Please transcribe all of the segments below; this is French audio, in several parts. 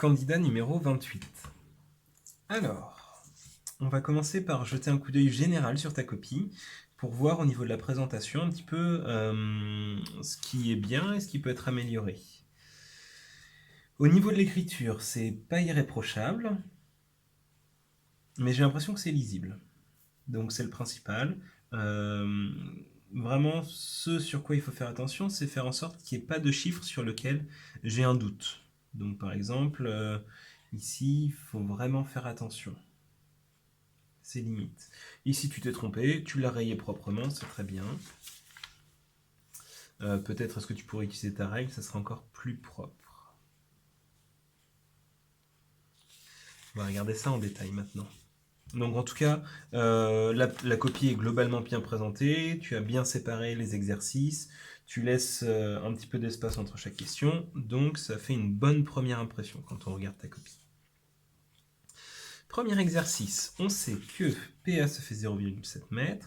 Candidat numéro 28. Alors, on va commencer par jeter un coup d'œil général sur ta copie pour voir au niveau de la présentation un petit peu ce qui est bien et ce qui peut être amélioré. Au niveau de l'écriture, c'est pas irréprochable, mais j'ai l'impression que c'est lisible. Donc c'est le principal. Euh, Vraiment, ce sur quoi il faut faire attention, c'est faire en sorte qu'il n'y ait pas de chiffre sur lequel j'ai un doute. Donc par exemple, ici, il faut vraiment faire attention. C'est limite. Ici, tu t'es trompé, tu l'as rayé proprement, c'est très bien. Peut-être est-ce que tu pourrais utiliser ta règle, ça sera encore plus propre. On va regarder ça en détail maintenant. Donc en tout cas, la copie est globalement bien présentée, tu as bien séparé les exercices, tu laisses un petit peu d'espace entre chaque question, donc ça fait une bonne première impression quand on regarde ta copie. Premier exercice, on sait que PA ça fait 0,7 m,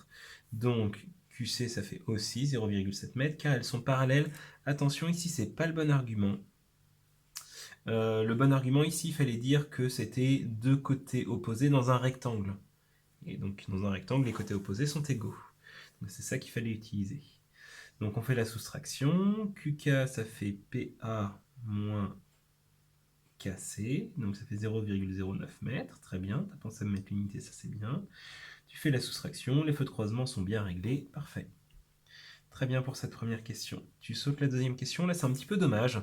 donc QC ça fait aussi 0,7 m, car elles sont parallèles. Attention, ici c'est pas le bon argument. Le bon argument ici, il fallait dire que c'était deux côtés opposés dans un rectangle. Et donc dans un rectangle, les côtés opposés sont égaux. Donc c'est ça qu'il fallait utiliser. Donc on fait la soustraction. QK ça fait PA moins KC. Donc ça fait 0,09 m. Très bien. Tu as pensé à me mettre l'unité, ça c'est bien. Tu fais la soustraction. Les feux de croisement sont bien réglés. Parfait. Très bien pour cette première question. Tu sautes la deuxième question. Là c'est un petit peu dommage.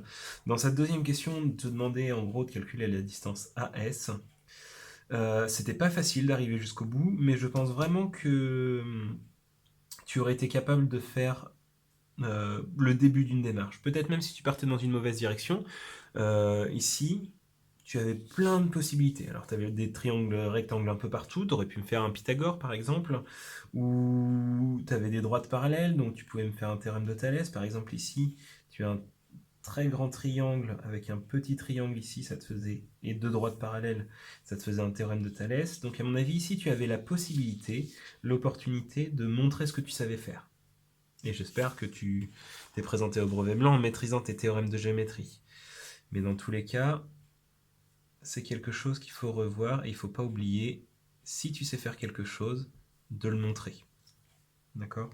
Dans cette deuxième question, on te demandait en gros de calculer la distance AS. C'était pas facile d'arriver jusqu'au bout, mais je pense vraiment que tu aurais été capable de faire le début d'une démarche. Peut-être même si tu partais dans une mauvaise direction. Ici, tu avais plein de possibilités. Alors, tu avais des triangles rectangles un peu partout. Tu aurais pu me faire un Pythagore, par exemple. Ou tu avais des droites parallèles, donc tu pouvais me faire un théorème de Thalès. Par exemple, ici, tu as un très grand triangle avec un petit triangle ici, ça te faisait, et deux droites parallèles, ça te faisait un théorème de Thalès. Donc à mon avis, ici, tu avais la possibilité, l'opportunité de montrer ce que tu savais faire. Et j'espère que tu t'es présenté au brevet blanc en maîtrisant tes théorèmes de géométrie. Mais dans tous les cas, c'est quelque chose qu'il faut revoir et il ne faut pas oublier, si tu sais faire quelque chose, de le montrer. D'accord ?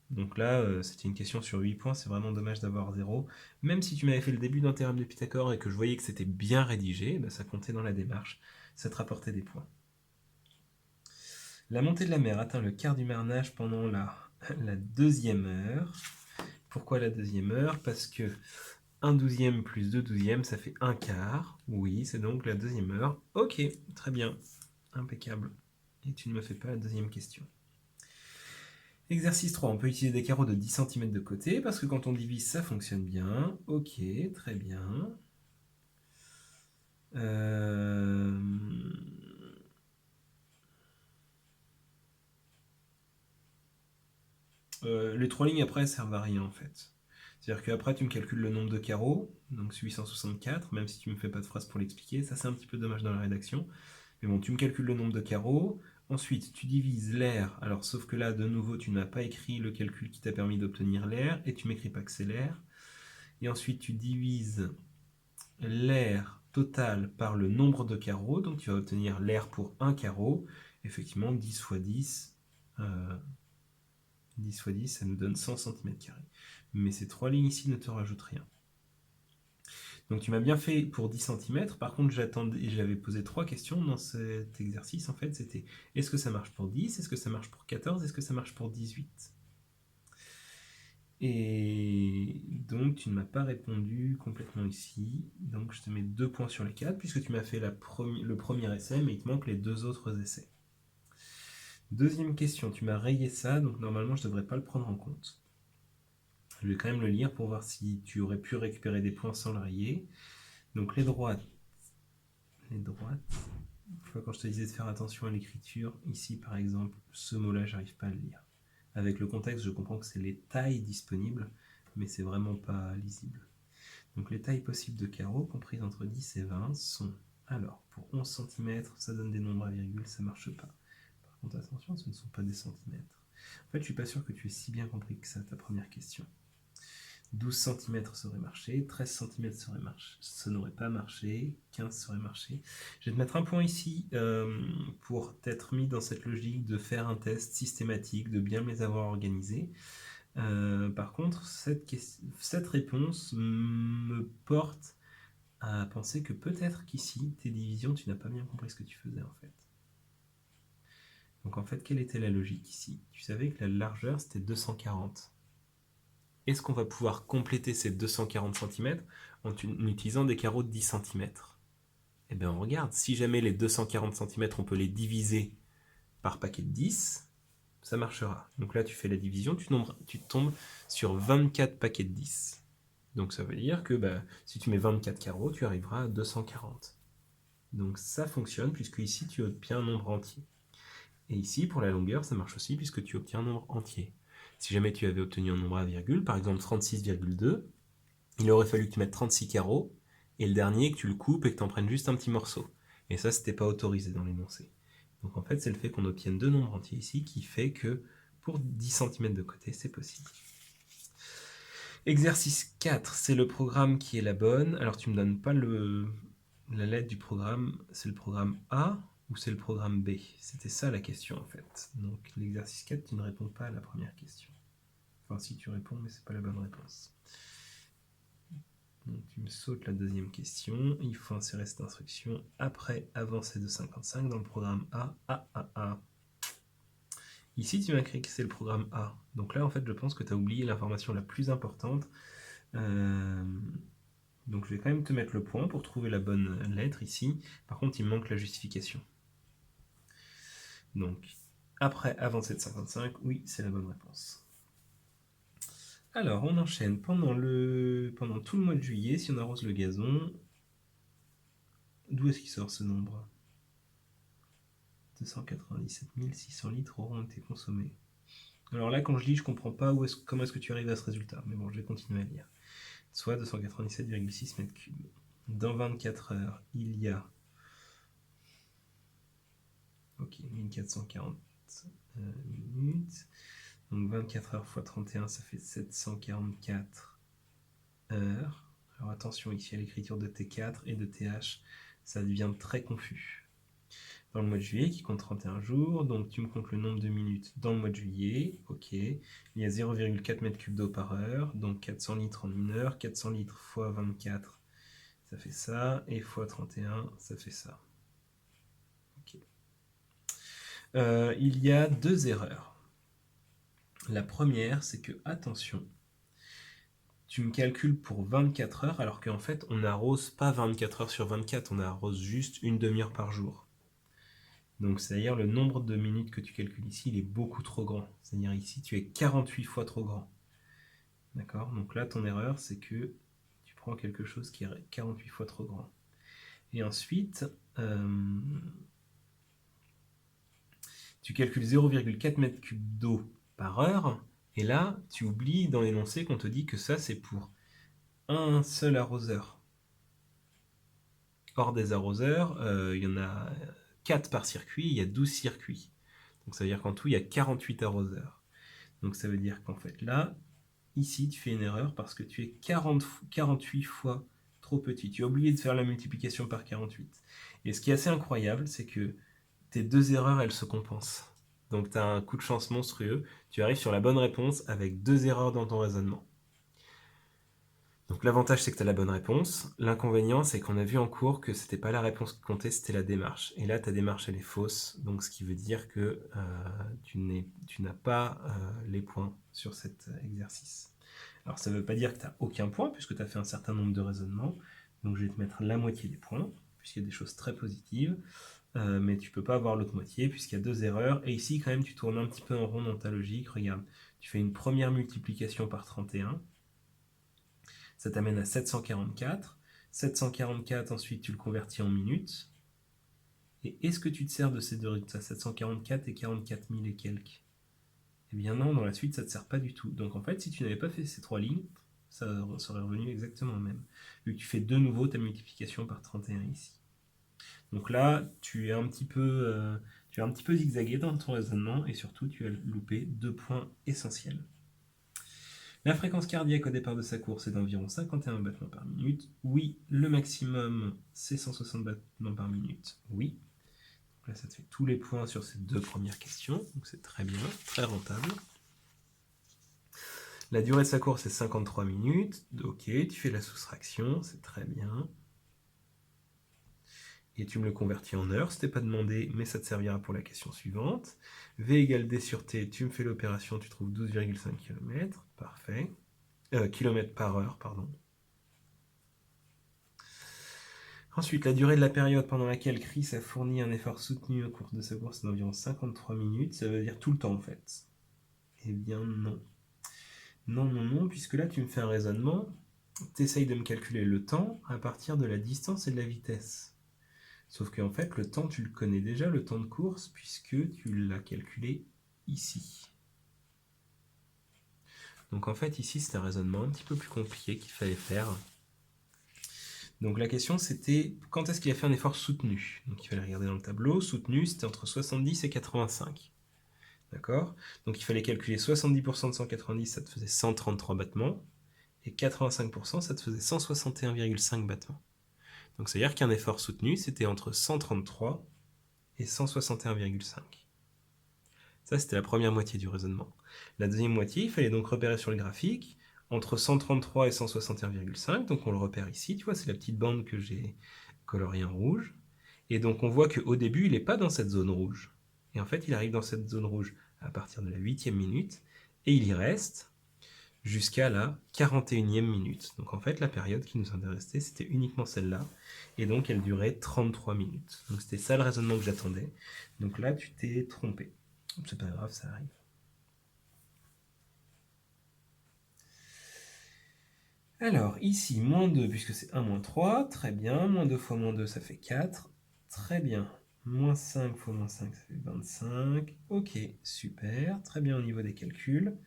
Donc là, c'était une question sur 8 points, c'est vraiment dommage d'avoir 0. Même si tu m'avais fait le début d'un théorème de Pythagore et que je voyais que c'était bien rédigé, bah, ça comptait dans la démarche, ça te rapportait des points. La montée de la mer atteint le quart du marnage pendant la deuxième heure. Pourquoi la deuxième heure ? Parce que 1 douzième plus 2 douzièmes, ça fait 1 quart. Oui, c'est donc la deuxième heure. Ok, très bien. Impeccable. Et tu ne me fais pas la deuxième question. Exercice 3, on peut utiliser des carreaux de 10 cm de côté, parce que quand on divise, ça fonctionne bien. Ok, très bien. Les trois lignes après, elles servent à rien en fait. C'est-à-dire qu'après, tu me calcules le nombre de carreaux, donc 864, même si tu ne me fais pas de phrase pour l'expliquer. Ça, c'est un petit peu dommage dans la rédaction. Mais bon, tu me calcules le nombre de carreaux. Ensuite, tu divises l'air. Alors, sauf que là, de nouveau, tu n'as pas écrit le calcul qui t'a permis d'obtenir l'air, et tu m'écris pas que c'est l'air. Et ensuite, tu divises l'air total par le nombre de carreaux. Donc, tu vas obtenir l'air pour un carreau. Effectivement, 10 fois 10, 10 fois 10, ça nous donne 100 cm². Mais ces trois lignes ici ne te rajoutent rien. Donc tu m'as bien fait pour 10 cm. Par contre, j'avais posé trois questions dans cet exercice. En fait, c'était est-ce que ça marche pour 10 ? Est-ce que ça marche pour 14 ? Est-ce que ça marche pour 18 ? Et donc tu ne m'as pas répondu complètement ici. Donc je te mets 2 points sur les 4 puisque tu m'as fait le premier essai, mais il te manque les deux autres essais. Deuxième question, tu m'as rayé ça, donc normalement je ne devrais pas le prendre en compte. Je vais quand même le lire pour voir si tu aurais pu récupérer des points sans le rayer. Donc les droites. Quand je te disais de faire attention à l'écriture, ici par exemple, ce mot-là, j'arrive pas à le lire. Avec le contexte, je comprends que c'est les tailles disponibles, mais c'est vraiment pas lisible. Donc les tailles possibles de carreaux, comprises entre 10 et 20, sont... Alors, pour 11 cm, ça donne des nombres à virgule, ça marche pas. Par contre, attention, ce ne sont pas des centimètres. En fait, je suis pas sûr que tu aies si bien compris que ça, ta première question. 12 cm ça aurait marché, 13 cm ça n'aurait pas marché, 15 ça aurait marché. Je vais te mettre un point ici pour t'être mis dans cette logique de faire un test systématique, de bien les avoir organisés. Par contre, cette réponse me porte à penser que peut-être qu'ici, tes divisions, tu n'as pas bien compris ce que tu faisais en fait. Donc en fait, quelle était la logique ici? Tu savais que la largeur, c'était 240. Est-ce qu'on va pouvoir compléter ces 240 cm en utilisant des carreaux de 10 cm? Eh bien, on regarde. Si jamais les 240 cm, on peut les diviser par paquet de 10, ça marchera. Donc là, tu fais la division, tu tombes sur 24 paquets de 10. Donc ça veut dire que si tu mets 24 carreaux, tu arriveras à 240. Donc ça fonctionne, puisque ici, tu obtiens un nombre entier. Et ici, pour la longueur, ça marche aussi, puisque tu obtiens un nombre entier. Si jamais tu avais obtenu un nombre à virgule, par exemple 36,2, il aurait fallu que tu mettes 36 carreaux, et le dernier, que tu le coupes et que tu en prennes juste un petit morceau. Et ça, c'était pas autorisé dans l'énoncé. Donc en fait, c'est le fait qu'on obtienne deux nombres entiers ici qui fait que pour 10 cm de côté, c'est possible. Exercice 4, c'est le programme qui est la bonne. Alors tu me donnes pas la lettre du programme, c'est le programme A ou c'est le programme B? C'était ça la question en fait. Donc l'exercice 4, tu ne réponds pas à la première question. Enfin si tu réponds, mais c'est pas la bonne réponse. Donc tu me sautes la deuxième question. Il faut insérer cette instruction après avancer de 55 dans le programme A. Ici, tu m'as écrit que c'est le programme A. Donc là, en fait, je pense que tu as oublié l'information la plus importante. Donc je vais quand même te mettre le point pour trouver la bonne lettre ici. Par contre, il me manque la justification. Donc, après avancer de 55, oui, c'est la bonne réponse. Alors, on enchaîne. Pendant tout le mois de juillet, si on arrose le gazon, d'où est-ce qu'il sort ce nombre? 297 600 litres auront été consommés. Alors là, quand je lis, je comprends pas comment est-ce que tu arrives à ce résultat. Mais bon, je vais continuer à lire. Soit 297,6 mètres cubes. Dans 24 heures, il y a 1440 minutes. Donc 24 heures x 31, ça fait 744 heures. Alors attention ici à l'écriture de T4 et de TH, ça devient très confus. Dans le mois de juillet, qui compte 31 jours, donc tu me comptes le nombre de minutes dans le mois de juillet, ok. Il y a 0,4 m3 d'eau par heure, donc 400 litres en une heure, 400 litres x 24, ça fait ça, et x 31, ça fait ça. Ok. Il y a deux erreurs. La première, c'est que, attention, tu me calcules pour 24 heures, alors qu'en fait, on n'arrose pas 24 heures sur 24, on arrose juste une demi-heure par jour. Donc, c'est-à-dire le nombre de minutes que tu calcules ici, il est beaucoup trop grand. C'est-à-dire ici, tu es 48 fois trop grand. D'accord? Donc là, ton erreur, c'est que tu prends quelque chose qui est 48 fois trop grand. Et ensuite, tu calcules 0,4 m3 d'eau par heure. Et là, tu oublies dans l'énoncé qu'on te dit que ça, c'est pour un seul arroseur. Hors des arroseurs, il y en a 4 par circuit, il y a 12 circuits. Donc ça veut dire qu'en tout, il y a 48 arroseurs. Donc ça veut dire qu'en fait là, ici, tu fais une erreur parce que tu es 48 fois trop petit. Tu as oublié de faire la multiplication par 48. Et ce qui est assez incroyable, c'est que tes deux erreurs, elles se compensent. Donc tu as un coup de chance monstrueux. Tu arrives sur la bonne réponse avec deux erreurs dans ton raisonnement. Donc l'avantage, c'est que tu as la bonne réponse. L'inconvénient, c'est qu'on a vu en cours que c'était pas la réponse qui comptait, c'était la démarche. Et là, ta démarche, elle est fausse. Donc ce qui veut dire que tu n'as pas les points sur cet exercice. Alors ça ne veut pas dire que tu n'as aucun point, puisque tu as fait un certain nombre de raisonnements. Donc je vais te mettre la moitié des points, puisqu'il y a des choses très positives. Mais tu ne peux pas avoir l'autre moitié, puisqu'il y a deux erreurs. Et ici, quand même, tu tournes un petit peu en rond dans ta logique. Regarde, tu fais une première multiplication par 31. Ça t'amène à 744. 744, ensuite, tu le convertis en minutes. Et est-ce que tu te sers de ces deux résultats, 744 et 44 000 et quelques? Eh bien non, dans la suite, ça ne te sert pas du tout. Donc en fait, si tu n'avais pas fait ces trois lignes, ça serait revenu exactement le même. Vu que tu fais de nouveau ta multiplication par 31 ici. Donc là, tu es un petit peu zigzagué dans ton raisonnement et surtout, tu as loupé deux points essentiels. La fréquence cardiaque au départ de sa course est d'environ 51 battements par minute. Oui, le maximum, c'est 160 battements par minute. Oui. Là, ça te fait tous les points sur ces deux premières questions. Donc c'est très bien, très rentable. La durée de sa course est 53 minutes. Ok, tu fais la soustraction, c'est très bien. Et tu me le convertis en heures, c'était pas demandé, mais ça te servira pour la question suivante. V égale D sur T, tu me fais l'opération, tu trouves 12,5 km. Parfait. Kilomètres par heure, pardon. Ensuite, la durée de la période pendant laquelle Chris a fourni un effort soutenu au cours de sa course est d'environ 53 minutes. Ça veut dire tout le temps, en fait. Eh bien, non. Non, non, non, puisque là, tu me fais un raisonnement. Tu essayes de me calculer le temps à partir de la distance et de la vitesse. Sauf qu'en fait, le temps, tu le connais déjà, le temps de course, puisque tu l'as calculé ici. Donc en fait, ici, c'est un raisonnement un petit peu plus compliqué qu'il fallait faire. Donc la question, c'était quand est-ce qu'il a fait un effort soutenu? Donc il fallait regarder dans le tableau. Soutenu, c'était entre 70 et 85. D'accord? Donc il fallait calculer 70% de 190, ça te faisait 133 battements. Et 85%, ça te faisait 161,5 battements. Donc c'est-à-dire qu'un effort soutenu, c'était entre 133 et 161,5. Ça, c'était la première moitié du raisonnement. La deuxième moitié, il fallait donc repérer sur le graphique entre 133 et 161,5. Donc on le repère ici, tu vois, c'est la petite bande que j'ai coloriée en rouge. Et donc on voit qu'au début, il n'est pas dans cette zone rouge. Et en fait, il arrive dans cette zone rouge à partir de la 8e minute. Et il y reste jusqu'à la 41e minute. Donc en fait, la période qui nous intéressait, c'était uniquement celle-là. Et donc elle durait 33 minutes. Donc c'était ça le raisonnement que j'attendais. Donc là, tu t'es trompé. C'est pas grave, ça arrive. Alors, ici, moins 2, puisque c'est 1, moins 3, très bien. Moins 2 fois moins 2, ça fait 4. Très bien. Moins 5 fois moins 5, ça fait 25. Ok, super. Très bien au niveau des calculs.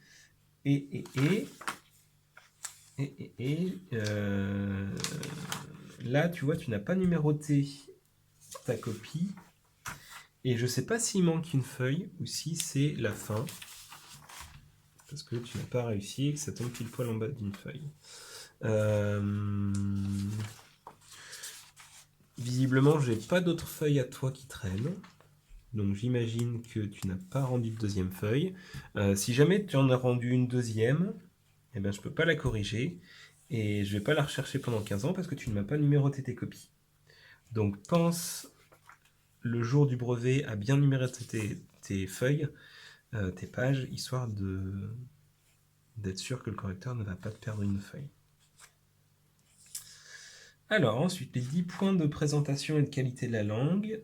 Là, tu vois, tu n'as pas numéroté ta copie. Et je ne sais pas s'il manque une feuille ou si c'est la fin. Parce que tu n'as pas réussi et que ça tombe pile poil en bas d'une feuille. Visiblement, j'ai pas d'autres feuilles à toi qui traînent. Donc j'imagine que tu n'as pas rendu de deuxième feuille. Si jamais tu en as rendu une deuxième, eh ben, je ne peux pas la corriger. Et je ne vais pas la rechercher pendant 15 ans parce que tu ne m'as pas numéroté tes copies. Donc pense le jour du brevet à bien numéroter tes feuilles, tes pages, histoire d'être sûr que le correcteur ne va pas te perdre une feuille. Alors ensuite, les 10 points de présentation et de qualité de la langue.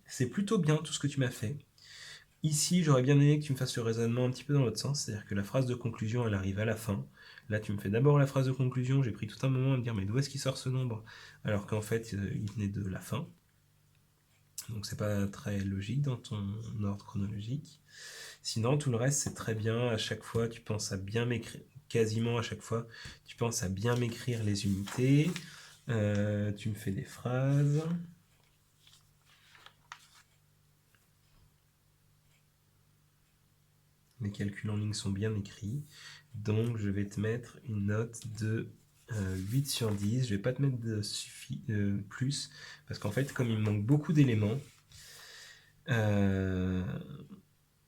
C'est plutôt bien tout ce que tu m'as fait. Ici, j'aurais bien aimé que tu me fasses le raisonnement un petit peu dans l'autre sens, c'est-à-dire que la phrase de conclusion, elle arrive à la fin. Là, tu me fais d'abord la phrase de conclusion, j'ai pris tout un moment à me dire mais d'où est-ce qu'il sort ce nombre? Alors qu'en fait, il venait de la fin. Donc c'est pas très logique dans ton ordre chronologique. Sinon, tout le reste, c'est très bien. À chaque fois, tu penses à bien m'écrire, quasiment à chaque fois, tu penses à bien m'écrire les unités. Tu me fais des phrases. Les calculs en ligne sont bien écrits. Donc, je vais te mettre une note de 8 sur 10. Je ne vais pas te mettre de plus, parce qu'en fait, comme il me manque beaucoup d'éléments,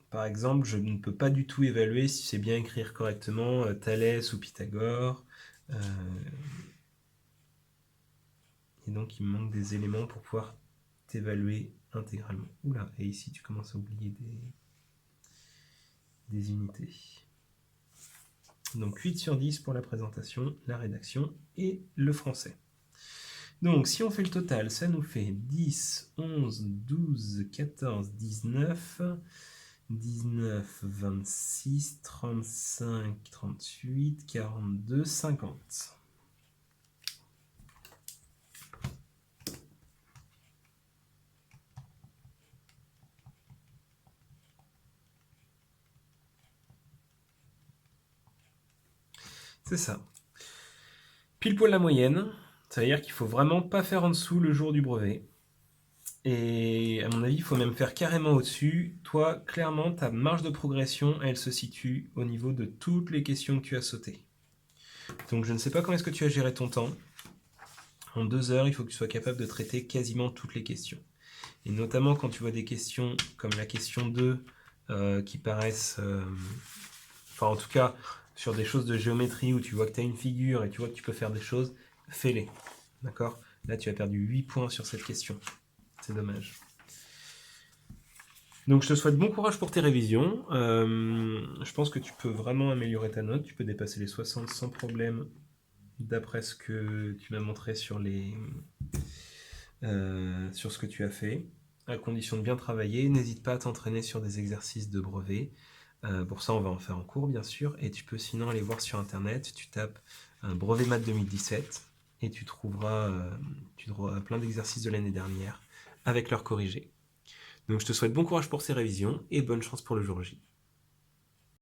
par exemple, je ne peux pas du tout évaluer si c'est bien écrire correctement Thalès ou Pythagore. Et donc, il me manque des éléments pour pouvoir t'évaluer intégralement. Oula, et ici, tu commences à oublier des unités. Donc 8 sur 10 pour la présentation, la rédaction et le français. Donc si on fait le total, ça nous fait 10, 11, 12, 14, 19, 19, 26, 35, 38, 42, 50. C'est ça. Pile poil la moyenne, ça veut dire qu'il ne faut vraiment pas faire en dessous le jour du brevet. Et à mon avis, il faut même faire carrément au-dessus. Toi, clairement, ta marge de progression, elle se situe au niveau de toutes les questions que tu as sautées. Donc je ne sais pas comment est-ce que tu as géré ton temps. En 2 heures, il faut que tu sois capable de traiter quasiment toutes les questions. Et notamment quand tu vois des questions comme la question 2 qui paraissent... enfin en tout cas, sur des choses de géométrie où tu vois que tu as une figure et tu vois que tu peux faire des choses, fais-les. D'accord? Là, tu as perdu 8 points sur cette question. C'est dommage. Donc je te souhaite bon courage pour tes révisions. Je pense que tu peux vraiment améliorer ta note. Tu peux dépasser les 60 sans problème, d'après ce que tu m'as montré sur ce que tu as fait, à condition de bien travailler. N'hésite pas à t'entraîner sur des exercices de brevet. Pour ça, on va en faire en cours, bien sûr. Et tu peux sinon aller voir sur Internet. Tu tapes brevet maths 2017 et tu trouveras plein d'exercices de l'année dernière avec leurs corrigés. Donc je te souhaite bon courage pour ces révisions et bonne chance pour le jour J.